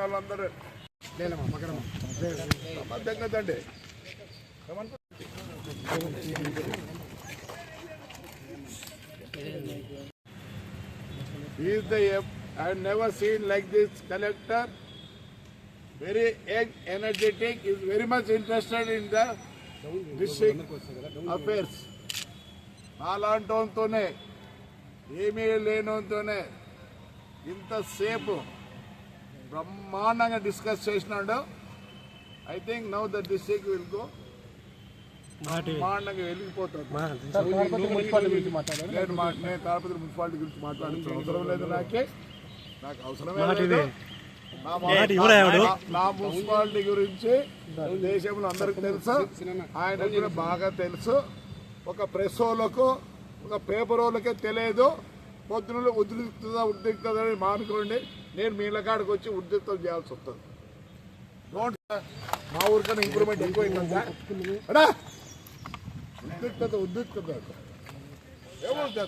వాళ్ళందరూ సంబంధండి. He is the I have never seen like this collector. Very young, energetic, is very much interested in the district affairs. అలాంటితోనే ఏమీ లేనితోనే ఇంతసేపు బ్రహ్మాండంగా discuss చేసినాడు. I think now the district will go బ్రహ్మాండంగా వెళ్ళిపోతుంది. నేను Tadipatri municipality గురించి మాట్లాడాల్సిన అవసరం లేదు. నాకు అవసరమే లేదు. నా మున్సిపాలిటీ గురించి దేశంలో అందరికి తెలుసు, ఆయన కూడా బాగా తెలుసు. ఒక ప్రెస్ వాళ్ళకు ఒక పేపర్ వాళ్ళకే తెలియదు. పొద్దున ఉద్రిక్తదని మానుకోండి. నేను మీ ఇళ్ళకాడికి వచ్చి ఉద్రిక్తం చేయాల్సి వస్తుంది. మా ఊరికన్నా ఇంప్రూవ్మెంట్ ఎక్కువైందా? ఉద్రిక్తత ఏమవుతుంది?